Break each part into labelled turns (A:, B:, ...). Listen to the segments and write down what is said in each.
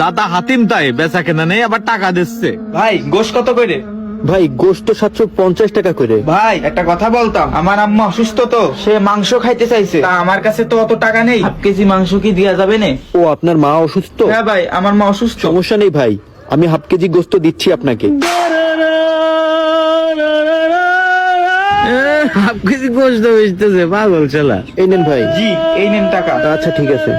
A: দাদা হাতিম তাই বেচা কেনা নেই, আবার টাকা দিচ্ছে।
B: ভাই গোশ কত করে?
C: ভাই গোশত তো 750 টাকা করে।
B: ভাই একটা কথা বলতাম, আমার আম্মা অসুস্থ তো, সে মাংস খাইতে চাইছে, তা আমার কাছে তো অত টাকা নেই, 1/2 কেজি মাংস কি দেয়া যাবে না?
C: ও আপনার মা অসুস্থ?
B: হ্যাঁ ভাই, আমার মা অসুস্থ।
C: সমস্যা নেই ভাই, আমি 1/2 কেজি গোশত দিচ্ছি আপনাকে।
A: 1/2 কেজি গোশত বেচতেছে পাগল ছেলা।
C: এই নেন ভাই।
B: জি, এই নেন টাকা।
C: আচ্ছা ঠিক আছে।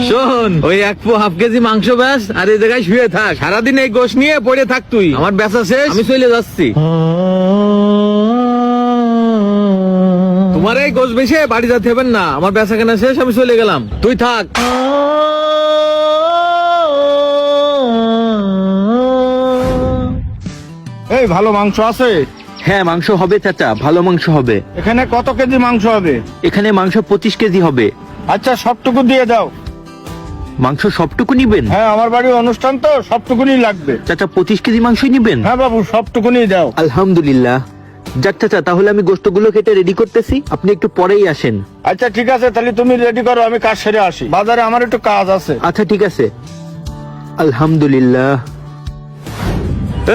A: শোন, ওই 1/2 কেজি মাংস ব্যাস, আর এই জায়গায় শুয়ে থাক, সারাদিন এই গোশ নিয়ে পড়ে থাক তুই। আমার বেচা শেষ, আমি চলে যাচ্ছি। তোমার এই গোশ বেশে বাড়ি যেতে হবে না, আমার বেচা কেনা শেষ, আমি চলে গেলাম, তুই থাক।
D: এই ভালো মাংস আছে?
C: হ্যাঁ মাংস হবে চাচা, ভালো মাংস হবে।
D: এখানে কত কেজি মাংস হবে?
C: এখানে মাংস 25 কেজি হবে।
D: আচ্ছা সবটুকু দিয়ে দাও।
C: মাংস সবটুকু নিবেন?
D: হ্যাঁ, আমার বাড়ির অনুষ্ঠান তো, সবটুকুনি লাগবে।
C: চাচা 25 কেজি মাংসই নিবেন?
D: হ্যাঁ বাবু, সবটুকুনি দাও।
C: আলহামদুলিল্লাহ। যাক চাচা, তাহলে আমি গোশতগুলো কেটে রেডি করতেছি, আপনি একটু পরেই আসেন।
D: আচ্ছা ঠিক আছে, তাহলে তুমি রেডি করো, আমি কাজ সেরে আসি, বাজারে আমার একটু কাজ আছে।
C: আচ্ছা ঠিক আছে। আলহামদুলিল্লাহ।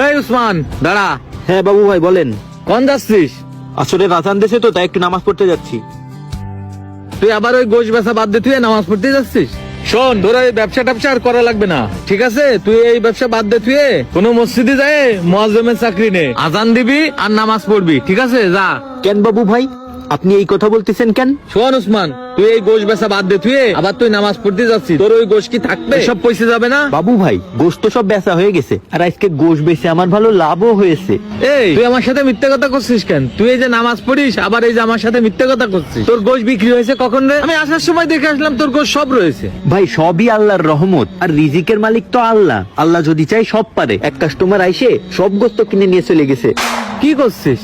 A: এই উসমান দাঁড়া।
C: হ্যাঁ বাবু ভাই বলেন।
A: কোন যাচ্ছিস?
C: আসলে রাজান দেশে তো, তাই একটু নামাজ পড়তে যাচ্ছি।
A: তুই আবার ওই গোশ বেচা বাদ দিয়ে তুই নামাজ পড়তে যাচ্ছিস? শোন, তোর এই ব্যবসা ট্যাবসা আর করা লাগবে না, ঠিক আছে? তুই এই ব্যবসা বাদ দে, তুই কোনো মসজিদে যায় মুয়াজ্জিমের চাকরি নে, আজান দিবি আর নামাজ পড়বি, ঠিক আছে? যা।
C: কেন বাবু ভাই, আপনি এই কথা বলতেছেন কেন?
A: শোন উসমান, তুই এই গোশ বেচা বাদ দে, তুই আবার তুই নামাজ পড়তে যাচ্ছিস, তোর ওই গোশ কি থাকবে? সব পয়সা যাবে না?
C: বাবু ভাই, গোশত তো সব বেচা হয়ে গেছে, আর আজকে গোশ বেচে আমার ভালো লাভও হয়েছে।
A: এই তুই আমার সাথে মিথ্যে কথা করছিস কেন? তুই এই যে নামাজ পড়িস, আবার এই যে আমার সাথে মিথ্যে কথা করছিস। তোর গোশ বিক্রি হয়েছে কখন রে? আমি আসার সময় দেখে আসলাম তোর গোশ সব রয়েছে।
C: ভাই সবই আল্লাহর রহমত, আর রিজিকের মালিক তো আল্লাহ। আল্লাহ যদি চাই সব পারে। এক কাস্টমার আইসে সব গোশত কিনে নিয়ে চলে গেছে।
A: কি করছিস?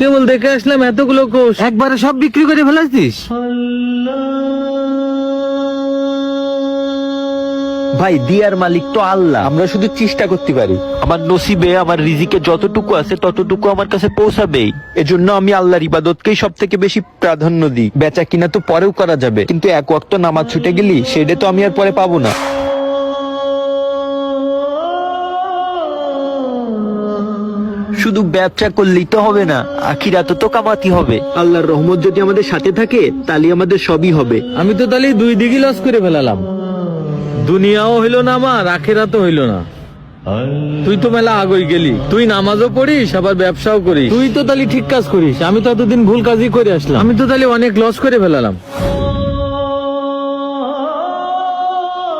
A: কেবল দেখে আসলাম এতগুলো গোশ একবারে সব বিক্রি করে ফেলাছিস?
C: ভাই দিয়ার মালিক তো আল্লাহ, আমরা শুধু চেষ্টা করতে পারি। আমার নসিবে, আমার রিজিকে যতটুকু আছে ততটুকু আমার কাছে পৌঁছাবেই। এজন্য আমি আল্লাহর ইবাদতকেই সব থেকে বেশি প্রাধান্য দিই। বেচা কিনা তো পরেও করা যাবে, কিন্তু এক ওয়াক্ত নামাজ ছুটে গেলি সেটা তো আমি আর পরে পাবো না। শুধু ব্যবসা করলেই তো হবে না, আখিরাতে তো কামাতে হবে। আল্লাহর রহমত যদি আমাদের সাথে থাকে তাহলে আমাদের সবই হবে।
A: আমি তো তাহলে দুই দিকে লস করে ফেলালাম, দুনিয়াও হইলো না আমার, আখিরাতও হইলো না। তুই তো মেলা আগই গেলি, তুই নামাজও পড়িস আবার ব্যবসাও করিস, তুই তো তাহলে ঠিক কাজ করিস। আমি তো এতদিন ভুল কাজই করে আসলাম, আমি তো তাহলে অনেক লস করে ফেলালাম।